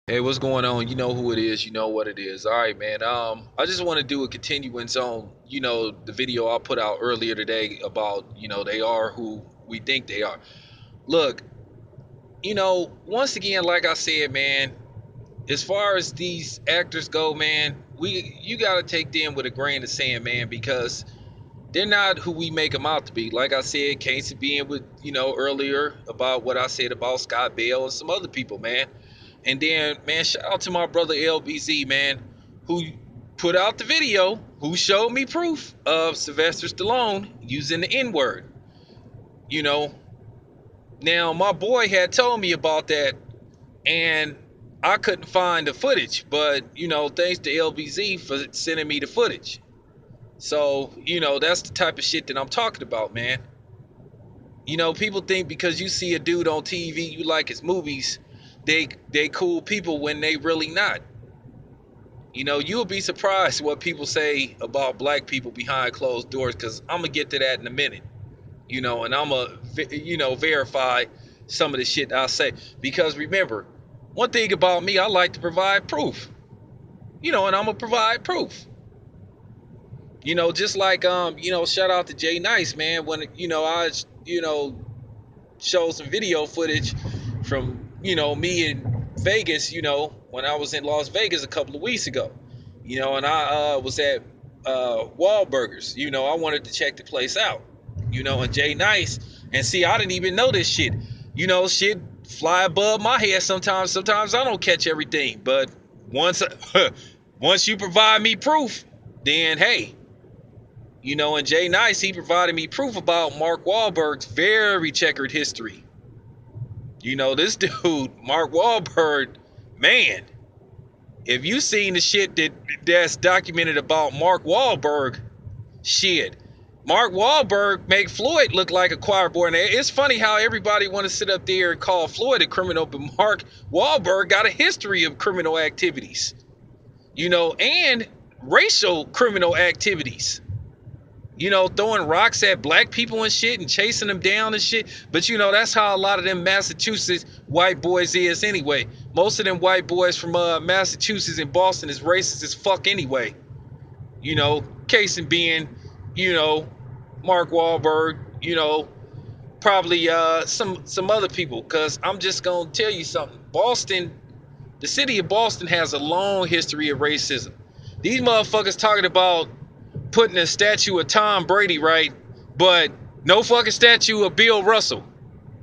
Hey, what's going on? You know who it is. You know what it is. All right, man. I just want to do a continuance on, the video I put out earlier today about, they are who we think they are. Look, once again, like I said, man, as far as these actors go, man, you got to take them with a grain of sand, man, because they're not who we make them out to be. Like I said, Casey being with, earlier about what I said about Scott Bale and some other people, man. And then, man, shout out to my brother LBZ, man, who put out the video, who showed me proof of Sylvester Stallone using the N word. You know, now my boy had told me about that, and I couldn't find the footage, but thanks to LBZ for sending me the footage. So, that's the type of shit that I'm talking about, man. People think because you see a dude on TV, you like his movies, they cool people when they really not. You'll be surprised what people say about black people behind closed doors, because I'm gonna get to that in a minute. And I'm gonna verify some of the shit I say, because remember, one thing about me, I like to provide proof. And I'm gonna provide proof. Just like shout out to Jay Nice, man, when I showed some video footage from me in Vegas, when I was in Las Vegas a couple of weeks ago. And I was at Wahlburgers. I wanted to check the place out. And Jay Nice, and see, I didn't even know this shit. Shit fly above my head sometimes. Sometimes I don't catch everything, but once once you provide me proof, then hey. And Jay Nice, he provided me proof about Mark Wahlberg's very checkered history. This dude, Mark Wahlberg, man, if you seen the shit that's documented about Mark Wahlberg, shit. Mark Wahlberg make Floyd look like a choir boy. And it's funny how everybody want to sit up there and call Floyd a criminal, but Mark Wahlberg got a history of criminal activities, and racial criminal activities. Throwing rocks at black people and shit and chasing them down and shit. But that's how a lot of them Massachusetts white boys is anyway. Most of them white boys from Massachusetts and Boston is racist as fuck anyway. Case in being, Mark Wahlberg, probably some other people. Cause I'm just gonna tell you something. Boston, the city of Boston has a long history of racism. These motherfuckers talking about putting a statue of Tom Brady, right? But no fucking statue of Bill Russell.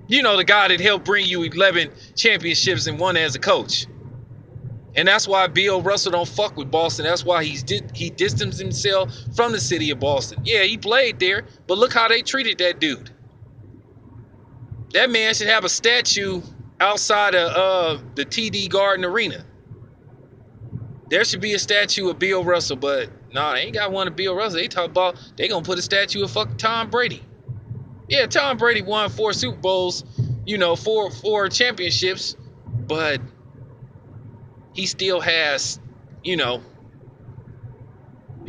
The guy that helped bring you 11 championships and one as a coach. And that's why Bill Russell don't fuck with Boston. That's why he distanced himself from the city of Boston. Yeah, he played there, but look how they treated that dude. That man should have a statue outside of the TD Garden Arena. There should be a statue of Bill Russell, but nah, they ain't got one of Bill Russell. They talk about they gonna put a statue of fucking Tom Brady. Yeah, Tom Brady won 4 Super Bowls, four championships, but he still has,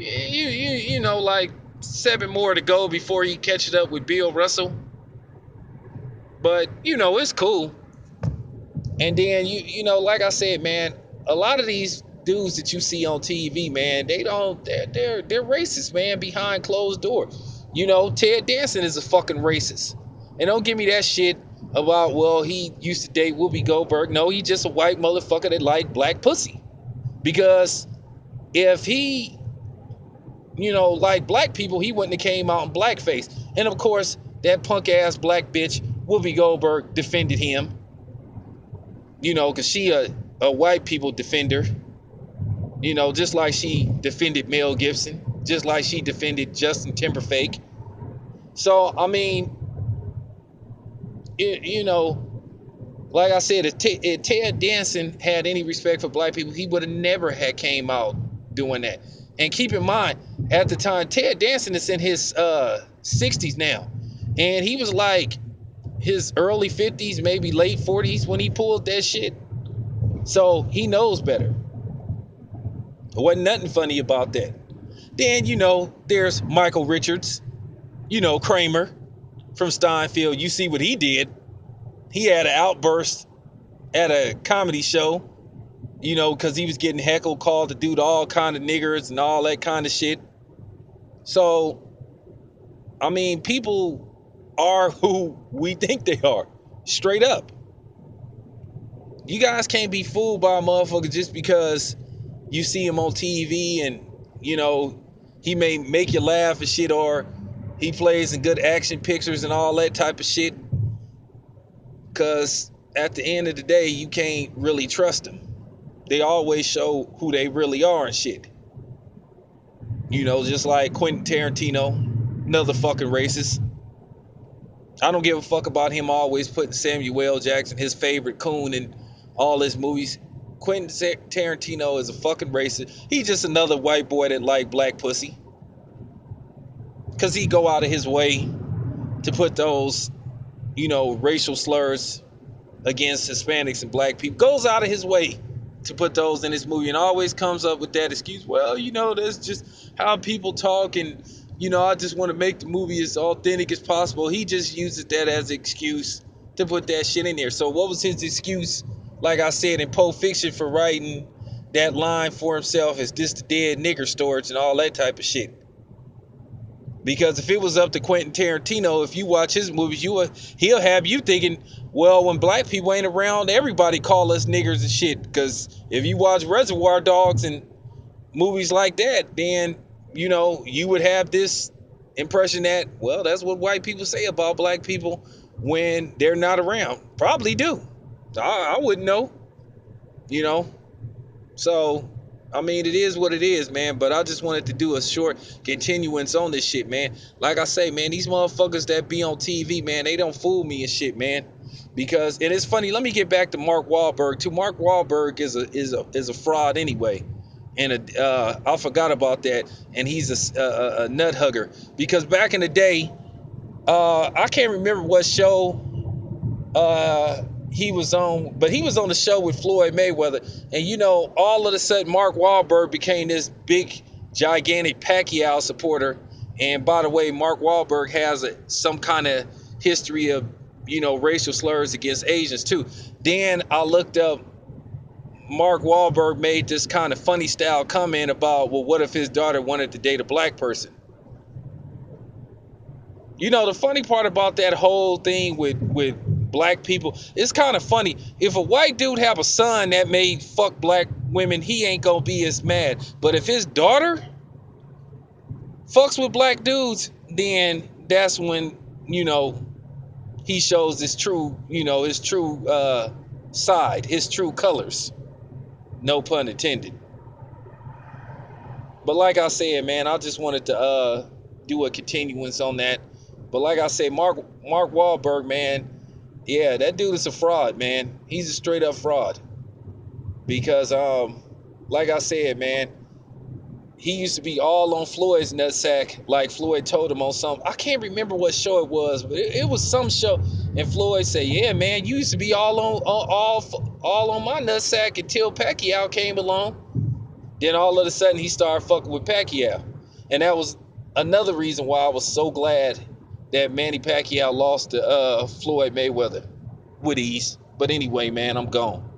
like 7 more to go before he catches up with Bill Russell. But it's cool. And then like I said, man, a lot of these dudes that you see on TV, man, they're racist, man, behind closed doors. Ted Danson is a fucking racist. And don't give me that shit about, well, he used to date Whoopi Goldberg. No, he just a white motherfucker that liked black pussy. Because if he, like black people, he wouldn't have came out in blackface. And of course, that punk ass black bitch, Whoopi Goldberg, defended him. Because she a white people defender. Just like she defended Mel Gibson, just like she defended Justin Timberlake. So, I mean, like I said, if Ted Danson had any respect for black people, he would have never had came out doing that. And keep in mind, at the time, Ted Danson is in his 60s now. And he was like his early 50s, maybe late 40s when he pulled that shit. So he knows better. There wasn't nothing funny about that. Then, there's Michael Richards, Kramer from Steinfeld. You see what he did. He had an outburst at a comedy show you know, because he was getting heckled, called to do all kind of niggers and all that kind of shit. So, I mean, people are who we think they are, straight up. You guys can't be fooled by a motherfucker just because you see him on TV and, you know, he may make you laugh and shit, or he plays in good action pictures and all that type of shit. Because at the end of the day, you can't really trust them. They always show who they really are and shit. You know, just like Quentin Tarantino, another fucking racist. I don't give a fuck about him always putting Samuel L. Jackson, his favorite coon, in all his movies. Quentin Tarantino is a fucking racist. He's just another white boy that like black pussy. Because he go out of his way to put those, you know, racial slurs against Hispanics and black people. Goes out of his way to put those in his movie and always comes up with that excuse. Well, you know, that's just how people talk, and, you know, I just want to make the movie as authentic as possible. He just uses that as an excuse to put that shit in there. So what was his excuse, like I said, in Pulp Fiction, for writing that line for himself, is this the dead nigger storage and all that type of shit? Because if it was up to Quentin Tarantino, if you watch his movies, he'll have you thinking, well, when black people ain't around, everybody call us niggers and shit. Because if you watch Reservoir Dogs and movies like that, then, you know, you would have this impression that, well, that's what white people say about black people when they're not around. Probably do. I wouldn't know, you know. So, I mean, it is what it is, man. But I just wanted to do a short continuance on this shit, man. Like I say, man, these motherfuckers that be on TV, man, they don't fool me and shit, man. Because, and it's funny. Let me get back to Mark Wahlberg too. Mark Wahlberg is a fraud anyway, and I forgot about that. And he's a nut hugger. Because back in the day, I can't remember what show he was on, but he was on the show with Floyd Mayweather, and, you know, all of a sudden Mark Wahlberg became this big, gigantic Pacquiao supporter. And by the way, Mark Wahlberg has some kind of history of, you know, racial slurs against Asians too. Then I looked up, Mark Wahlberg made this kind of funny style comment about, well, what if his daughter wanted to date a black person? You know, the funny part about that whole thing with black people, it's kind of funny. If a white dude have a son that may fuck black women, he ain't gonna be as mad. But if his daughter fucks with black dudes, then that's when, you know, he shows his true, you know, his true side, his true colors. No pun intended. But like I said, man, I just wanted to do a continuance on that. But like I said, Mark Wahlberg, man, yeah, that dude is a fraud, man. He's a straight up fraud. Because like I said, man, he used to be all on Floyd's nutsack, like Floyd told him on some, I can't remember what show it was, but it was some show. And Floyd said, yeah, man, you used to be all on my nutsack until Pacquiao came along. Then all of a sudden he started fucking with Pacquiao. And that was another reason why I was so glad that Manny Pacquiao lost to Floyd Mayweather with ease. But anyway, man, I'm gone.